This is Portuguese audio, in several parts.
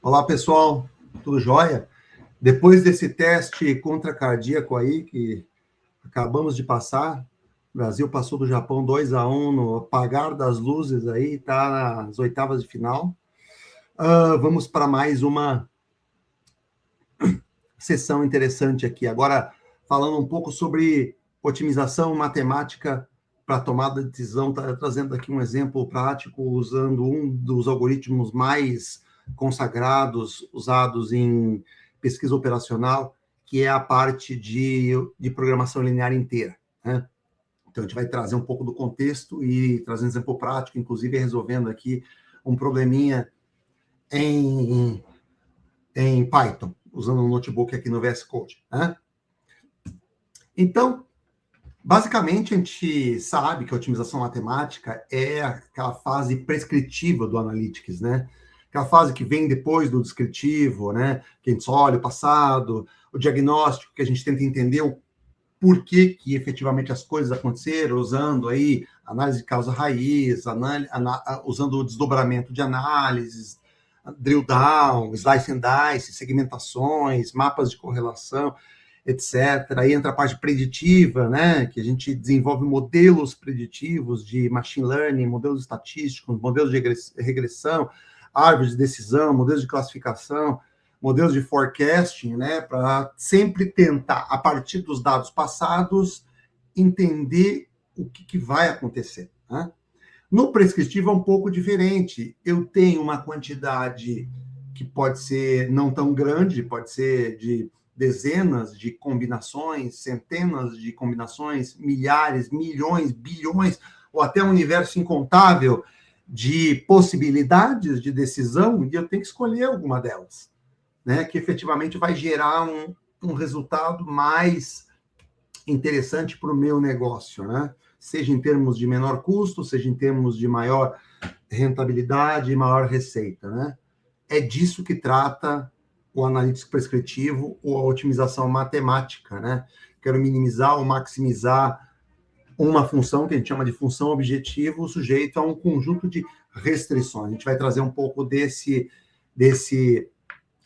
Olá, pessoal, tudo jóia? Depois desse teste contracardíaco aí que acabamos de passar, o Brasil passou do Japão 2-1 no apagar das luzes aí, tá nas oitavas de final. Vamos para mais uma sessão interessante aqui. Agora, falando um pouco sobre otimização matemática para tomada de decisão, trazendo aqui um exemplo prático usando um dos algoritmos mais consagrados, usados em pesquisa operacional, que é a parte de programação linear inteira, né? Então, a gente vai trazer um pouco do contexto e trazer um exemplo prático, inclusive resolvendo aqui um probleminha em Python, usando um notebook aqui no VS Code, né? Então, basicamente, a gente sabe que a otimização matemática é aquela fase prescritiva do Analytics, né? Aquela fase que vem depois do descritivo, né? Que a gente só olha o passado, o diagnóstico, que a gente tenta entender o porquê que efetivamente as coisas aconteceram, usando aí análise de causa raiz, usando o desdobramento de análises, drill down, slice and dice, segmentações, mapas de correlação, etc. Aí entra a parte preditiva, né, que a gente desenvolve modelos preditivos de machine learning, modelos estatísticos, modelos de regressão, árvores de decisão, modelos de classificação, modelos de forecasting, né, para sempre tentar, a partir dos dados passados, entender o que vai acontecer, né? No prescritivo é um pouco diferente. Eu tenho uma quantidade que pode ser não tão grande, pode ser de dezenas de combinações, centenas de combinações, milhares, milhões, bilhões, ou até um universo incontável de possibilidades de decisão, e eu tenho que escolher alguma delas, né, que efetivamente vai gerar um resultado mais interessante para o meu negócio, né? Seja em termos de menor custo, seja em termos de maior rentabilidade e maior receita, né? É disso que trata o analítico prescritivo ou a otimização matemática, né? Quero minimizar ou maximizar uma função que a gente chama de função objetivo sujeito a um conjunto de restrições. A gente vai trazer um pouco desse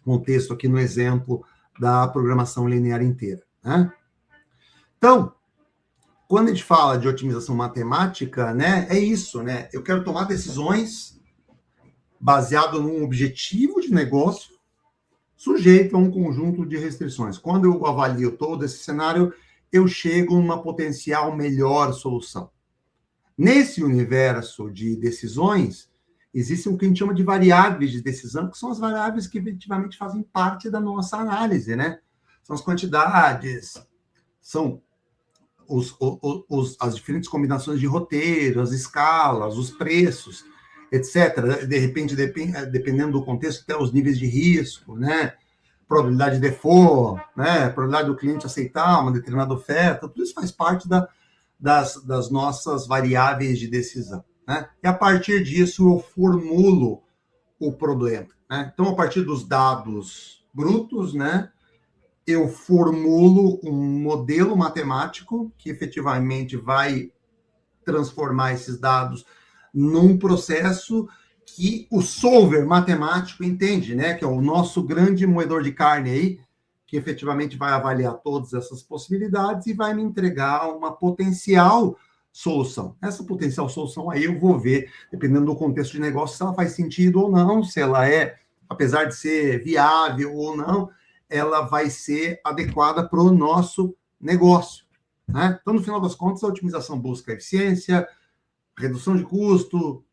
contexto aqui no exemplo da programação linear inteira, né? Então, quando a gente fala de otimização matemática, né, é isso, né? Eu quero tomar decisões baseado num objetivo de negócio sujeito a um conjunto de restrições. Quando eu avalio todo esse cenário, eu chego numa potencial melhor solução. Nesse universo de decisões, existem o que a gente chama de variáveis de decisão, que são as variáveis que efetivamente fazem parte da nossa análise, né? São as quantidades, são as diferentes combinações de roteiro, as escalas, os preços, etc. De repente, dependendo do contexto, até os níveis de risco, né? Probabilidade de default, né? Probabilidade do cliente aceitar uma determinada oferta, tudo isso faz parte das nossas variáveis de decisão, né? E a partir disso eu formulo o problema, né? Então, a partir dos dados brutos, né, eu formulo um modelo matemático que efetivamente vai transformar esses dados num processo que o solver matemático entende, né? Que é o nosso grande moedor de carne aí, que efetivamente vai avaliar todas essas possibilidades e vai me entregar uma potencial solução. Essa potencial solução aí eu vou ver, dependendo do contexto de negócio, se ela faz sentido ou não, se ela é, apesar de ser viável ou não, ela vai ser adequada para o nosso negócio, né? Então, no final das contas, a otimização busca eficiência, redução de custo,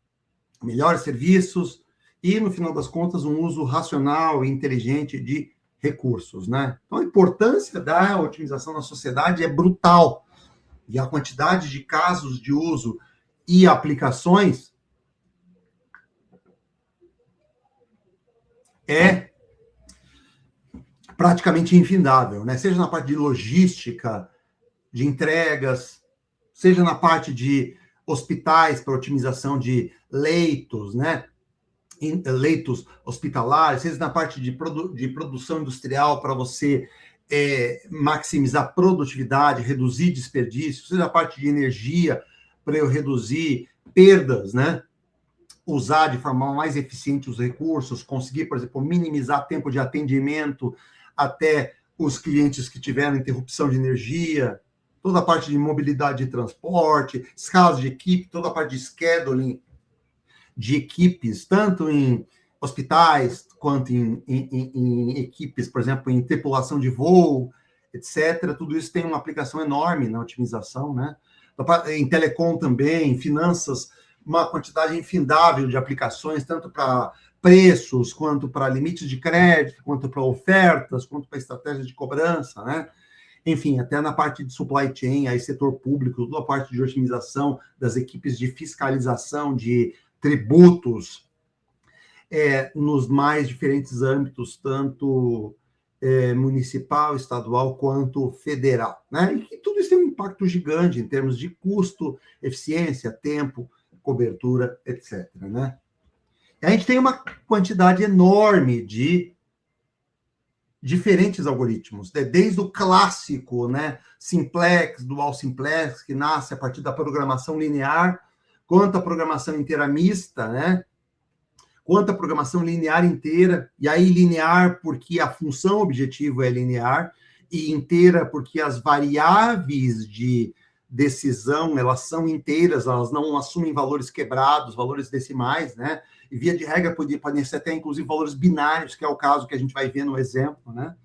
melhores serviços e, no final das contas, um uso racional e inteligente de recursos, né? Então, a importância da otimização na sociedade é brutal. E a quantidade de casos de uso e aplicações é praticamente infindável, né? Seja na parte de logística, de entregas, seja na parte de hospitais para otimização de leitos, né? Leitos hospitalares, seja na parte de produção industrial para você maximizar produtividade, reduzir desperdício, seja na parte de energia para eu reduzir perdas, né? usar de forma mais eficiente os recursos, conseguir, por exemplo, minimizar tempo de atendimento até os clientes que tiveram interrupção de energia, toda a parte de mobilidade de transporte, escalas de equipe, toda a parte de scheduling de equipes, tanto em hospitais quanto em equipes, por exemplo, em tripulação de voo, etc. Tudo isso tem uma aplicação enorme na otimização, né? Em telecom também, em finanças, uma quantidade infindável de aplicações, tanto para preços, quanto para limites de crédito, quanto para ofertas, quanto para estratégias de cobrança, né? Enfim, até na parte de supply chain, aí setor público, toda a parte de otimização das equipes de fiscalização de tributos, nos mais diferentes âmbitos, tanto municipal, estadual, quanto federal, né? E que tudo isso tem um impacto gigante em termos de custo, eficiência, tempo, cobertura, etc., né? E a gente tem uma quantidade enorme de diferentes algoritmos, né? Desde o clássico, né, simplex, dual simplex, que nasce a partir da programação linear, quanto a programação inteira mista, né? Quanto a programação linear inteira, e aí linear porque a função objetivo é linear, e inteira porque as variáveis de decisão, elas são inteiras, elas não assumem valores quebrados, valores decimais, né? E via de regra podem ser até, inclusive, valores binários, que é o caso que a gente vai ver no exemplo, né?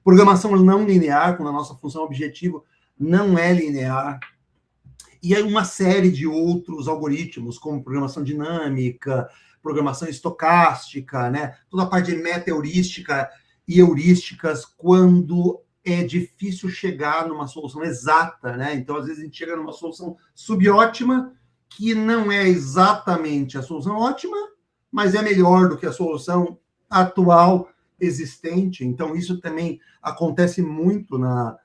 Programação não linear, quando a nossa função objetivo não é linear. E aí uma série de outros algoritmos, como programação dinâmica, programação estocástica, né? Toda a parte de meta-heurística e heurísticas, quando é difícil chegar numa solução exata, né? Então, às vezes, a gente chega numa solução subótima, que não é exatamente a solução ótima, mas é melhor do que a solução atual existente. Então, isso também acontece muito na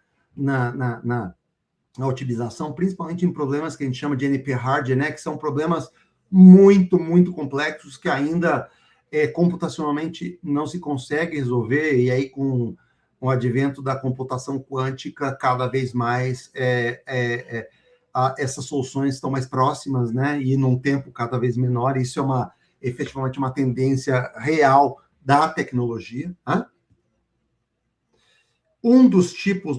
otimização, principalmente em problemas que a gente chama de NP-hard, né? Que são problemas muito, muito complexos que ainda computacionalmente não se consegue resolver, e aí com o advento da computação quântica, cada vez mais essas soluções estão mais próximas, né? E num tempo cada vez menor. Isso é efetivamente uma tendência real da tecnologia, né? Um dos tipos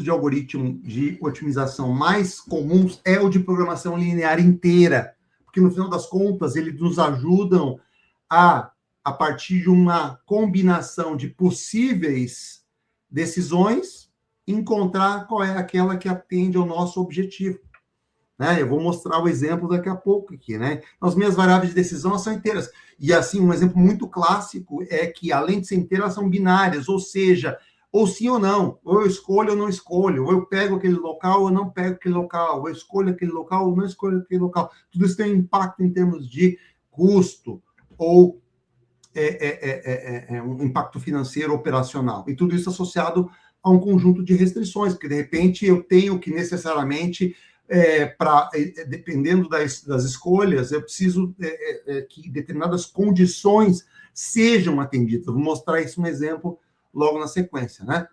de algoritmo de otimização mais comuns é o de programação linear inteira, porque no final das contas eles nos ajudam a partir de uma combinação de possíveis decisões, encontrar qual é aquela que atende ao nosso objetivo, né? Eu vou mostrar o exemplo daqui a pouco aqui, né? As minhas variáveis de decisão são inteiras. E assim, um exemplo muito clássico é que, além de ser inteiras, elas são binárias, ou seja, ou sim ou não, ou eu escolho ou não escolho, ou eu pego aquele local ou não pego aquele local, ou eu escolho aquele local ou não escolho aquele local. Tudo isso tem um impacto em termos de custo ou um impacto financeiro operacional. E tudo isso associado a um conjunto de restrições, porque de repente eu tenho que necessariamente, dependendo das escolhas, eu preciso que determinadas condições sejam atendidas. Vou mostrar isso um exemplo logo na sequência, né?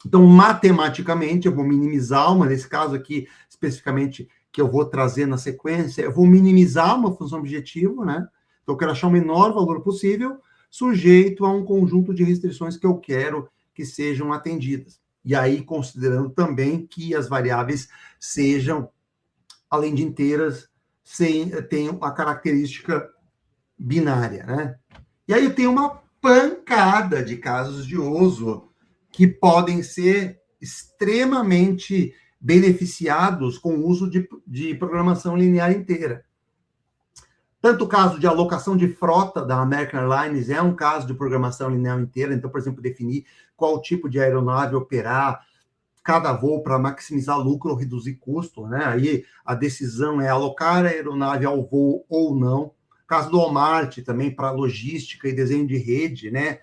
Então, matematicamente, eu vou minimizar nesse caso aqui, especificamente, que eu vou trazer na sequência, eu vou minimizar uma função objetivo, né? Então, eu quero achar o menor valor possível, sujeito a um conjunto de restrições que eu quero que sejam atendidas. E aí, considerando também que as variáveis sejam, além de inteiras, tenham a característica binária, né? E aí eu tenho uma pancada de casos de uso que podem ser extremamente beneficiados com o uso de programação linear inteira. Tanto o caso de alocação de frota da American Airlines é um caso de programação linear inteira. Então, por exemplo, definir qual tipo de aeronave operar cada voo para maximizar lucro ou reduzir custo, né? Aí a decisão é alocar a aeronave ao voo ou não. Caso do Walmart também, para logística e desenho de rede, né?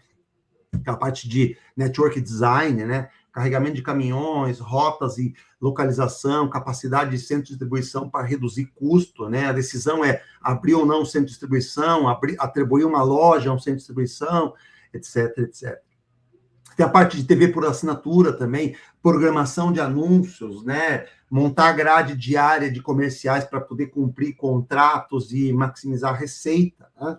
A parte de network design, né? Carregamento de caminhões, rotas e localização, capacidade de centro de distribuição para reduzir custo, né? A decisão é abrir ou não um centro de distribuição, atribuir uma loja a um centro de distribuição, etc, etc. Tem a parte de TV por assinatura também, programação de anúncios, né? montar grade diária de comerciais para poder cumprir contratos e maximizar a receita, né?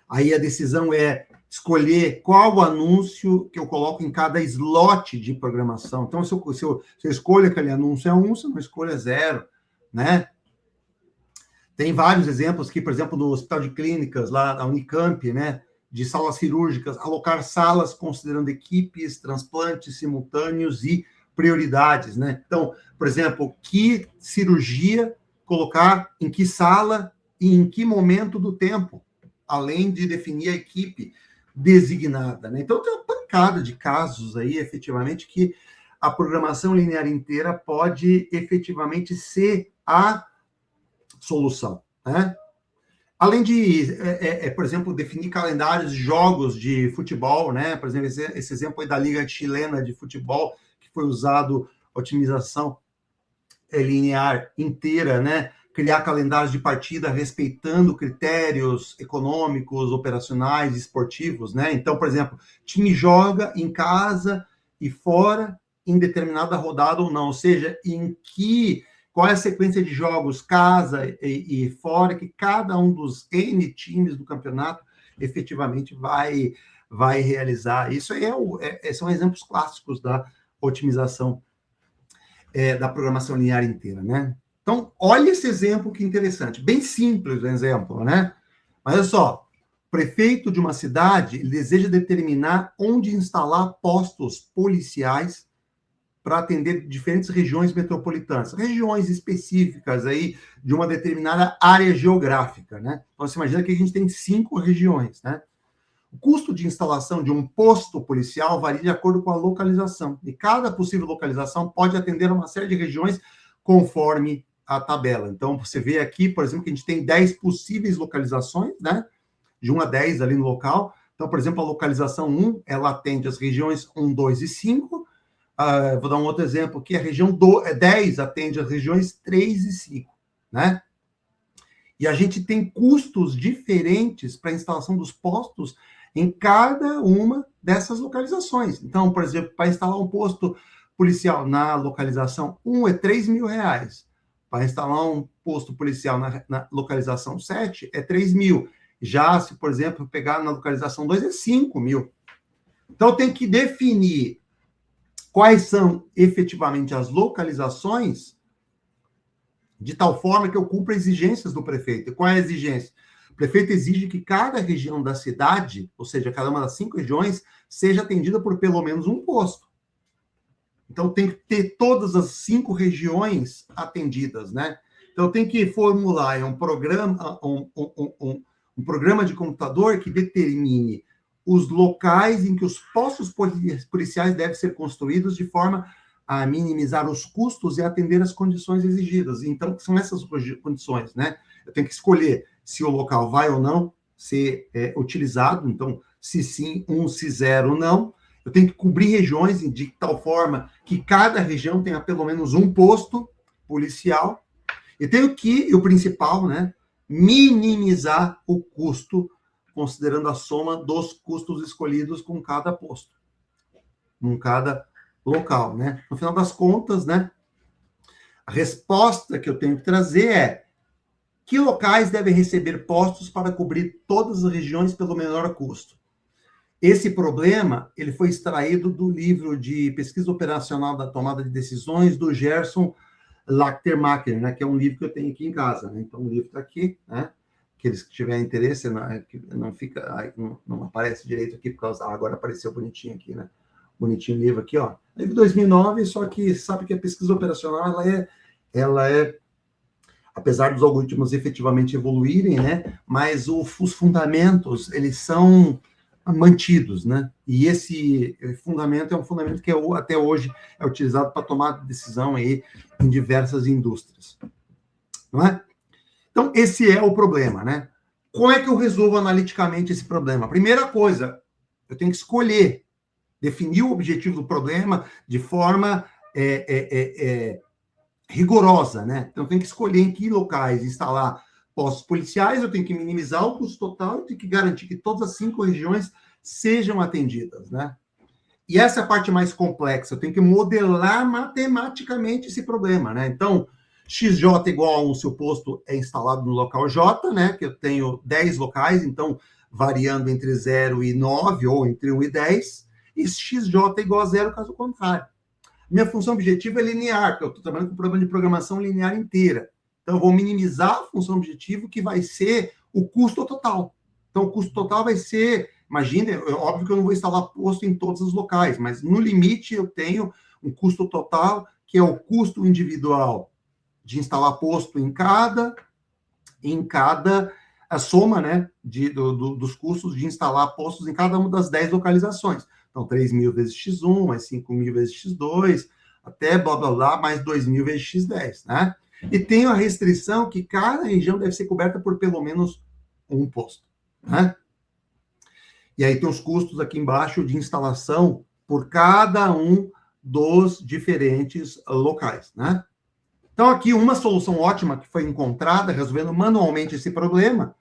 Aí a decisão é escolher qual anúncio que eu coloco em cada slot de programação. Então, se eu escolho aquele anúncio é 1, se eu não escolho é 0, né? Tem vários exemplos aqui, por exemplo, no Hospital de Clínicas, lá na Unicamp, né? De salas cirúrgicas, alocar salas considerando equipes, transplantes simultâneos e prioridades, né? Então, por exemplo, que cirurgia colocar em que sala e em que momento do tempo, além de definir a equipe designada, né? Então, tem uma pancada de casos aí, efetivamente, que a programação linear inteira pode efetivamente ser a solução, né? Além de, por exemplo, definir calendários de jogos de futebol, né? Por exemplo, esse exemplo aí da Liga Chilena de Futebol, que foi usado otimização linear inteira, né? Criar calendários de partida respeitando critérios econômicos, operacionais, esportivos, né? Então, por exemplo, time joga em casa e fora em determinada rodada ou não, ou seja, qual é a sequência de jogos casa e fora que cada um dos N times do campeonato efetivamente vai realizar. Isso são exemplos clássicos da otimização da programação linear inteira, né? Então, olha esse exemplo que interessante, bem simples o exemplo, né? Mas olha só, o prefeito de uma cidade ele deseja determinar onde instalar postos policiais para atender diferentes regiões metropolitanas, regiões específicas aí de uma determinada área geográfica, né? Então, você imagina que a gente tem 5 regiões, né? O custo de instalação de um posto policial varia de acordo com a localização, e cada possível localização pode atender a uma série de regiões conforme a tabela. Então, você vê aqui, por exemplo, que a gente tem 10 possíveis localizações, né? De 1 a 10 ali no local. Então, por exemplo, a localização 1, ela atende as regiões 1, 2 e 5, vou dar um outro exemplo aqui, a região 10 atende as regiões 3 e 5, né? E a gente tem custos diferentes para a instalação dos postos em cada uma dessas localizações. Então, por exemplo, para instalar um posto policial na localização 1 é R$3.000. Para instalar um posto policial na localização 7 é 3.000. Já se, por exemplo, pegar na localização 2 é 5.000. Então, tem que definir quais são efetivamente as localizações de tal forma que eu cumpra exigências do prefeito. E qual é a exigência? O prefeito exige que cada região da cidade, ou seja, cada uma das 5 regiões, seja atendida por pelo menos um posto. Então, tem que ter todas as 5 regiões atendidas, né? Então, tem que formular um programa, um programa de computador que determine os locais em que os postos policiais devem ser construídos de forma a minimizar os custos e atender as condições exigidas. Então, são essas condições, né? Eu tenho que escolher se o local vai ou não ser utilizado. Então, se sim, se 0, não. Eu tenho que cobrir regiões de tal forma que cada região tenha pelo menos um posto policial. E tenho que, e o principal, né, minimizar o custo, considerando a soma dos custos escolhidos com cada posto, com cada local, né? No final das contas, né, a resposta que eu tenho que trazer é: que locais devem receber postos para cobrir todas as regiões pelo menor custo? Esse problema ele foi extraído do livro de Pesquisa Operacional da Tomada de Decisões do Gerson Lachtermacher, né, que é um livro que eu tenho aqui em casa, né? Então, o livro está aqui, né? Aqueles que tiverem interesse, não fica, não aparece direito aqui, por causa, agora apareceu bonitinho aqui, né? Bonitinho o livro aqui, ó. Livro 2009, só que sabe que a pesquisa operacional, ela é, apesar dos algoritmos efetivamente evoluírem, né? Mas os fundamentos, eles são mantidos, né? E esse fundamento é um fundamento que até hoje é utilizado para tomar decisão aí em diversas indústrias, não é? Então, esse é o problema, né? Como é que eu resolvo analiticamente esse problema? Primeira coisa, eu tenho que escolher, definir o objetivo do problema de forma rigorosa, né? Então, eu tenho que escolher em que locais instalar postos policiais, eu tenho que minimizar o custo total, eu tenho que garantir que todas as 5 regiões sejam atendidas, né? E essa é a parte mais complexa. Eu tenho que modelar matematicamente esse problema, né? Então, XJ igual a 1 se o posto é instalado no local J, né? Que eu tenho 10 locais, então variando entre 0 e 9, ou entre 1 e 10, e XJ igual a 0 caso contrário. Minha função objetiva é linear, porque eu estou trabalhando com um problema de programação linear inteira. Então, eu vou minimizar a função objetivo, que vai ser o custo total. Então, o custo total vai ser, imagine, óbvio que eu não vou instalar posto em todos os locais, mas no limite eu tenho um custo total, que é o custo individual de instalar posto em cada a soma, né, dos custos de instalar postos em cada uma das 10 localizações. Então, 3.000 vezes x1, mais 5.000 vezes x2, até blá, blá, blá, mais 2.000 vezes x10, né? E tem a restrição que cada região deve ser coberta por pelo menos um posto, né? E aí tem os custos aqui embaixo de instalação por cada um dos diferentes locais, né? Então, aqui, uma solução ótima que foi encontrada, resolvendo manualmente esse problema,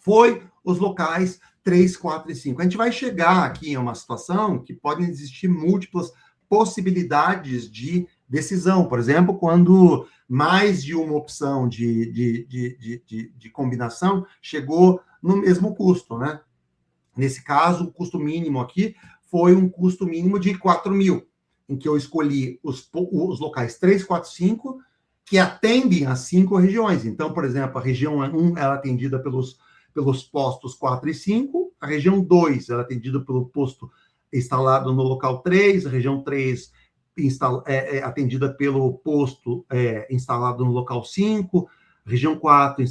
foi os locais 3, 4 e 5. A gente vai chegar aqui em uma situação que podem existir múltiplas possibilidades de decisão. Por exemplo, quando mais de uma opção de combinação chegou no mesmo custo, né? Nesse caso, o custo mínimo aqui foi um custo mínimo de 4.000, em que eu escolhi os locais 3, 4, 5, que atendem as 5 regiões. Então, por exemplo, a região 1 ela é atendida pelos postos 4 e 5, a região 2 ela é atendida pelo posto instalado no local 3, a região 3 atendida pelo posto instalado no local 5, a região 4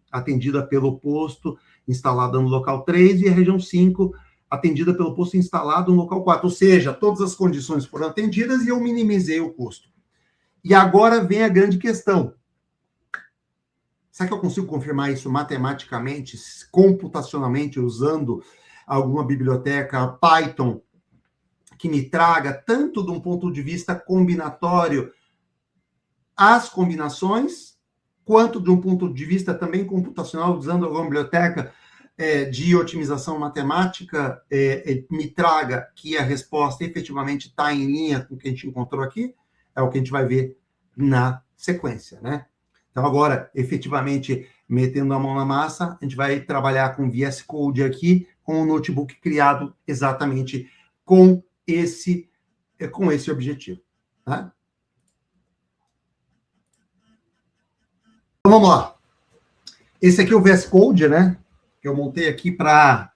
atendida pelo posto instalado no local 3 e a região 5 atendida pelo posto instalado no local 4. Ou seja, todas as condições foram atendidas e eu minimizei o custo. E agora vem a grande questão. Será que eu consigo confirmar isso matematicamente, computacionalmente, usando alguma biblioteca Python que me traga, tanto de um ponto de vista combinatório, as combinações, quanto de um ponto de vista também computacional, usando alguma biblioteca de otimização matemática, me traga que a resposta efetivamente está em linha com o que a gente encontrou aqui? É o que a gente vai ver na sequência, né? Então, agora, efetivamente, metendo a mão na massa, a gente vai trabalhar com VS Code aqui, com um notebook criado exatamente com esse objetivo, né? Então, vamos lá. Esse aqui é o VS Code, né? Que eu montei aqui para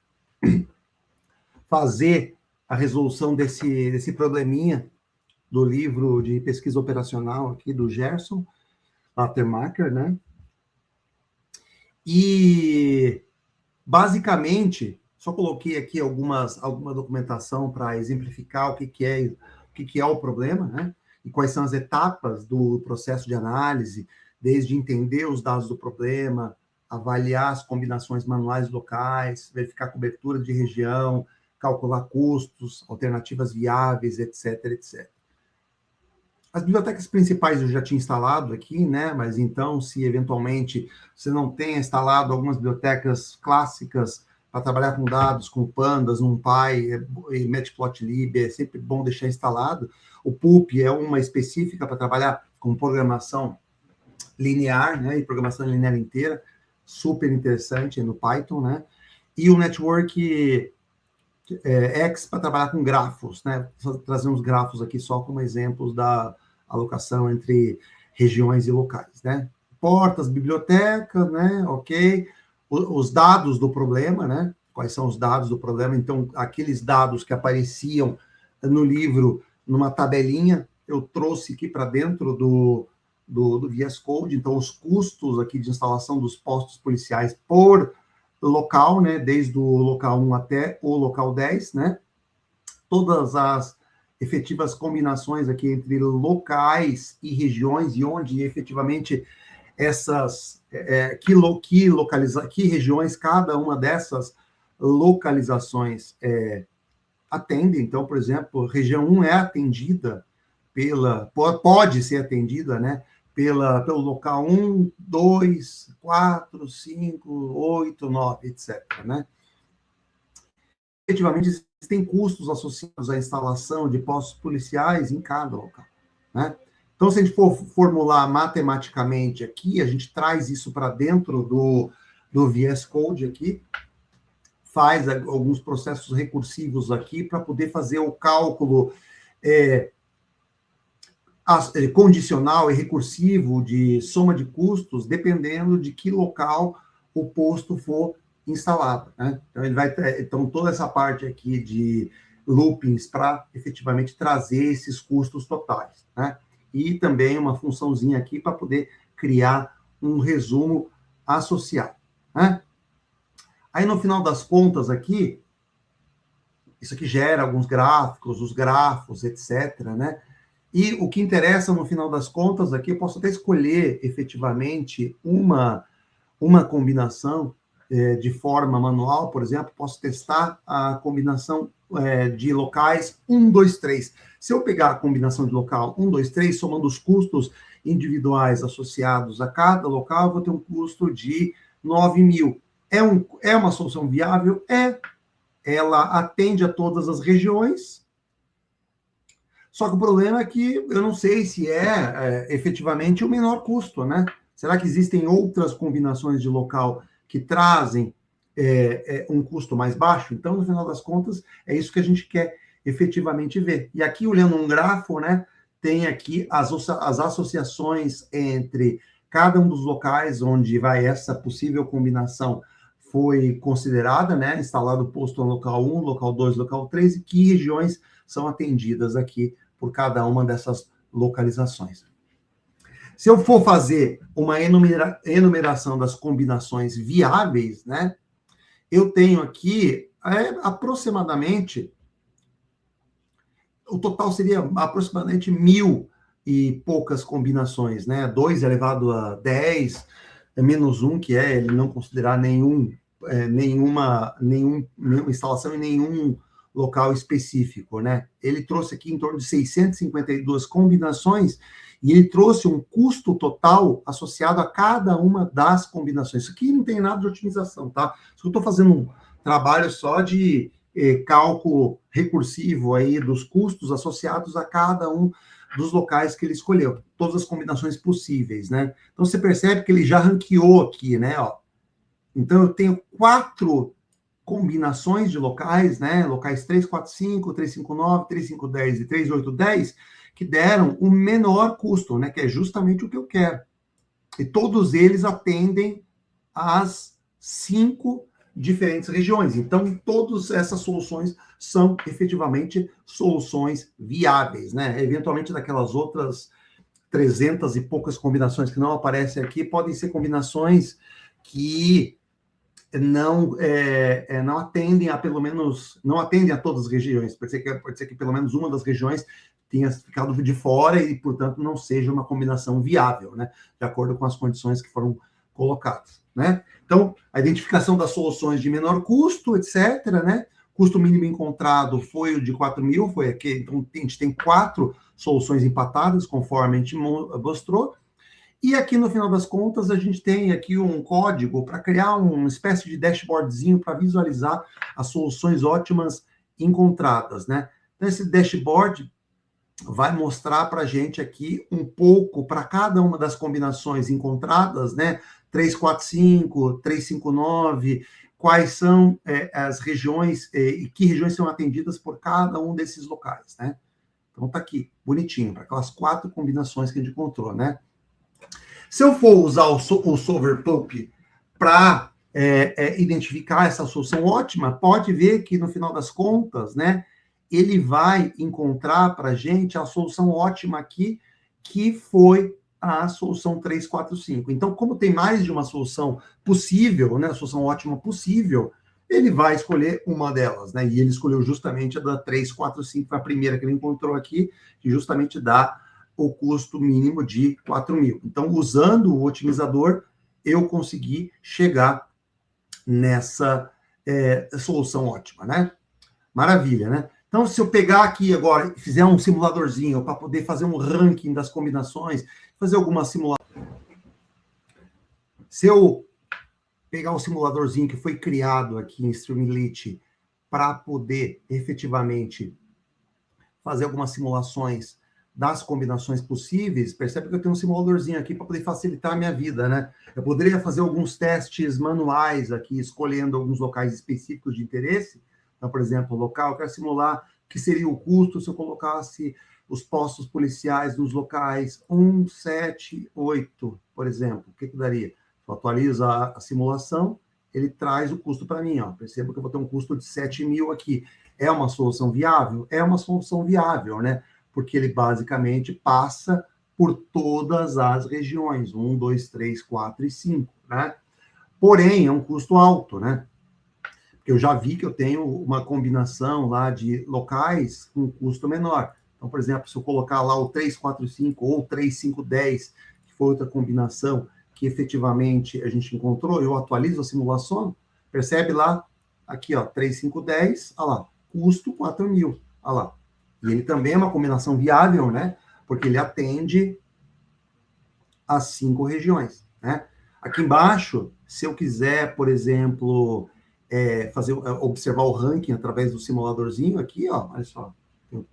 fazer a resolução desse probleminha do livro de pesquisa operacional aqui do Gerson Latermacher, né? E, basicamente, só coloquei aqui alguma documentação para exemplificar o que é o problema, né? E quais são as etapas do processo de análise, desde entender os dados do problema, avaliar as combinações manuais locais, verificar a cobertura de região, calcular custos, alternativas viáveis, etc, etc. As bibliotecas principais eu já tinha instalado aqui, né? Mas então, se eventualmente você não tenha instalado algumas bibliotecas clássicas para trabalhar com dados, com Pandas, NumPy e Matplotlib, é sempre bom deixar instalado. O PUP é uma específica para trabalhar com programação linear, né? E programação linear inteira, super interessante no Python, né? E o Network X para trabalhar com grafos, né? Vou trazer uns grafos aqui só como exemplos da alocação entre regiões e locais, né? Portas, biblioteca, né? Ok. Os dados do problema, né? Quais são os dados do problema? Então, aqueles dados que apareciam no livro, numa tabelinha, eu trouxe aqui para dentro do VS Code. Então, os custos aqui de instalação dos postos policiais por local, né, desde o local 1 até o local 10, né, todas as efetivas combinações aqui entre locais e regiões, e onde efetivamente essas, que regiões cada uma dessas localizações atende. Então, por exemplo, região 1 é atendida pode ser atendida, né, pelo local 1, 2, 4, 5, 8, 9, etc, né? efetivamente existem custos associados à instalação de postos policiais em cada local, né? Então, se a gente for formular matematicamente aqui, a gente traz isso para dentro do VS Code aqui, faz alguns processos recursivos aqui para poder fazer o cálculo condicional e recursivo de soma de custos, dependendo de que local o posto for instalado, né? Então, ele vai ter, então, toda essa parte aqui de loopings para efetivamente trazer esses custos totais, né? E também uma funçãozinha aqui para poder criar um resumo associado, né? Aí, no final das contas aqui, isso aqui gera alguns gráficos, os grafos, etc., né? E o que interessa, no final das contas, aqui, eu posso até escolher, efetivamente, uma combinação de forma manual, por exemplo, posso testar a combinação de locais 1, 2, 3. Se eu pegar a combinação de local 1, 2, 3, somando os custos individuais associados a cada local, eu vou ter um custo de 9 mil. É uma solução viável? Ela atende a todas as regiões, só que o problema é que eu não sei se efetivamente o menor custo, né? Será que existem outras combinações de local que trazem um custo mais baixo? Então, no final das contas, é isso que a gente quer efetivamente ver. E aqui, olhando um grafo, né, tem aqui as associações entre cada um dos locais onde vai essa possível combinação foi considerada, né, instalado o posto no local 1, local 2, local 3, e que regiões são atendidas aqui por cada uma dessas localizações. Se eu for fazer uma enumeração das combinações viáveis, né, eu tenho aqui aproximadamente, o total seria aproximadamente 1.000 e poucas combinações, né? 2 elevado a 10, menos 1, que ele não considerar nenhuma instalação em nenhum local específico, né? Ele trouxe aqui em torno de 652 combinações e ele trouxe um custo total associado a cada uma das combinações. Isso aqui não tem nada de otimização, tá? Eu estou fazendo um trabalho só de cálculo recursivo aí dos custos associados a cada um dos locais que ele escolheu, todas as combinações possíveis, né? Então, você percebe que ele já ranqueou aqui, né? Ó. Então, eu tenho 4 combinações de locais, né? Locais 345, 359, 3510 e 3810, que deram o menor custo, né? Que é justamente o que eu quero. E todos eles atendem às 5 diferentes regiões. Então, todas essas soluções são efetivamente soluções viáveis, né? Eventualmente, daquelas outras 300 e poucas combinações que não aparecem aqui, podem ser combinações que não atendem a pelo menos, não atendem a todas as regiões. Pode ser que pelo menos uma das regiões tenha ficado de fora e, portanto, não seja uma combinação viável, né? De acordo com as condições que foram colocadas, né? Então, a identificação das soluções de menor custo, etc., né? Custo mínimo encontrado foi o de 4 mil, foi aqui. Então, a gente tem 4 soluções empatadas, conforme a gente mostrou. E aqui, no final das contas, a gente tem aqui um código para criar uma espécie de dashboardzinho para visualizar as soluções ótimas encontradas, né? Então, esse dashboard vai mostrar para a gente aqui um pouco para cada uma das combinações encontradas, né? 345, 359, quais são as regiões e que regiões são atendidas por cada um desses locais, né? Então tá aqui, bonitinho, para aquelas 4 combinações que a gente encontrou, né? Se eu for usar o Solver Pulp para identificar essa solução ótima, pode ver que no final das contas, né? Ele vai encontrar para a gente a solução ótima aqui, que foi a solução 345. Então, como tem mais de uma solução possível, né, a solução ótima possível, ele vai escolher uma delas, né? E ele escolheu justamente a da 345, foi a primeira que ele encontrou aqui, que justamente dá o custo mínimo de 4 mil. Então, usando o otimizador, eu consegui chegar nessa solução ótima, né? Maravilha, né? Então, se eu pegar aqui agora e fizer um simuladorzinho para poder fazer um ranking das combinações, fazer alguma simulação. Se eu pegar um simuladorzinho que foi criado aqui em Streamlit para poder efetivamente fazer algumas simulações das combinações possíveis, percebe que eu tenho um simuladorzinho aqui para poder facilitar a minha vida, né? Eu poderia fazer alguns testes manuais aqui, escolhendo alguns locais específicos de interesse. Então, por exemplo, local, eu quero simular o que seria o custo se eu colocasse os postos policiais nos locais 1, 7, 8, por exemplo. O que daria? Eu atualizo a simulação, ele traz o custo para mim. Ó. Perceba que eu vou ter um custo de 7 mil aqui. É uma solução viável? É uma solução viável, né? Porque ele basicamente passa por todas as regiões, 1, 2, 3, 4 e 5, né? Porém, é um custo alto, né? Porque eu já vi que eu tenho uma combinação lá de locais com custo menor. Então, por exemplo, se eu colocar lá o 3, 4, 5 ou 3, 5, 10, que foi outra combinação que efetivamente a gente encontrou, eu atualizo a simulação, percebe lá, aqui, ó, 3, 5, 10, olha lá, custo 4 mil, olha lá. E ele também é uma combinação viável, né? Porque ele atende as 5 regiões, né? Aqui embaixo, se eu quiser, por exemplo, observar o ranking através do simuladorzinho aqui, ó, olha só, tem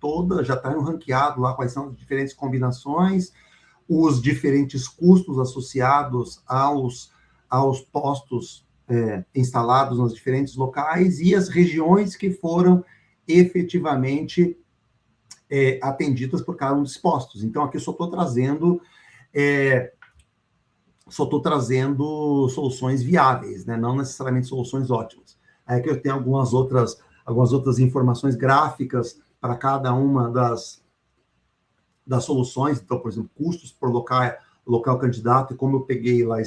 já está ranqueado lá quais são as diferentes combinações, os diferentes custos associados aos postos instalados nos diferentes locais e as regiões que foram efetivamente atendidas por cada um dos postos. Então, aqui eu só estou trazendo soluções viáveis, né? Não necessariamente soluções ótimas. Aí que eu tenho algumas outras informações gráficas para cada uma das soluções. Então, por exemplo, custos por local candidato, e como eu peguei lá e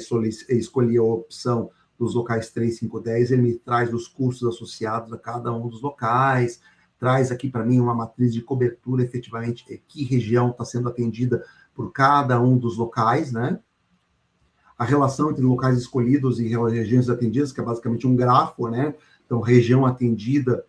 escolhi a opção dos locais 3, 5, 10, ele me traz os custos associados a cada um dos locais, traz aqui para mim uma matriz de cobertura, efetivamente, que região está sendo atendida por cada um dos locais, né? A relação entre locais escolhidos e regiões atendidas, que é basicamente um grafo, né? Então, região atendida,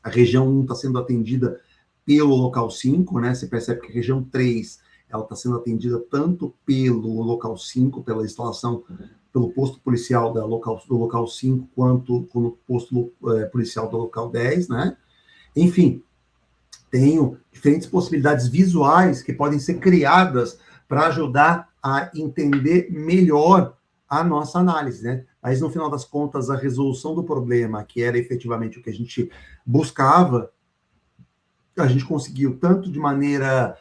a região 1 está sendo atendida pelo local 5, né? Você percebe que a região 3, ela está sendo atendida tanto pelo local 5, pela instalação, pelo posto policial do local 5, quanto pelo posto policial do local 10, né? Enfim, tenho diferentes possibilidades visuais que podem ser criadas para ajudar a entender melhor a nossa análise, né? Mas, no final das contas, a resolução do problema, que era efetivamente o que a gente buscava, a gente conseguiu tanto de maneira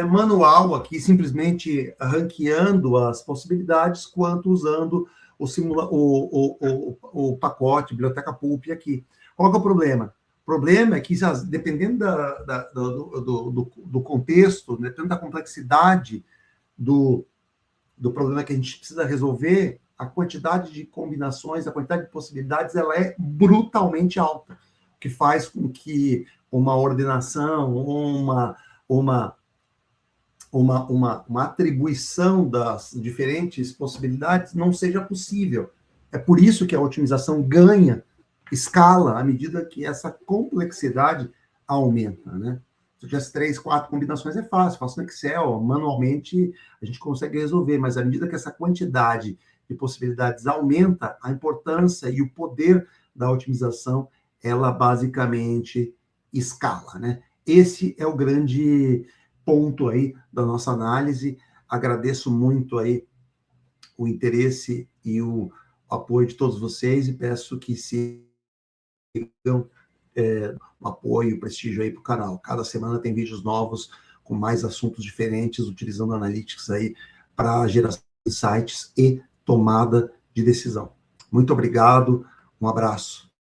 manual aqui, simplesmente ranqueando as possibilidades, quanto usando o pacote Biblioteca Pulp aqui. Qual que é o problema? O problema é que, dependendo do contexto, dependendo da complexidade do problema que a gente precisa resolver, a quantidade de combinações, a quantidade de possibilidades, ela é brutalmente alta, o que faz com que uma ordenação, uma atribuição das diferentes possibilidades não seja possível. É por isso que a otimização ganha escala à medida que essa complexidade aumenta, né? Se eu tivesse 3, 4 combinações, é fácil, faço no Excel, manualmente a gente consegue resolver, mas à medida que essa quantidade de possibilidades aumenta, a importância e o poder da otimização, ela basicamente escala, né? Esse é o grande ponto aí da nossa análise. Agradeço muito aí o interesse e o apoio de todos vocês e peço que sigam o apoio, o prestígio aí para o canal. Cada semana tem vídeos novos com mais assuntos diferentes, utilizando Analytics aí para geração de insights e tomada de decisão. Muito obrigado, um abraço.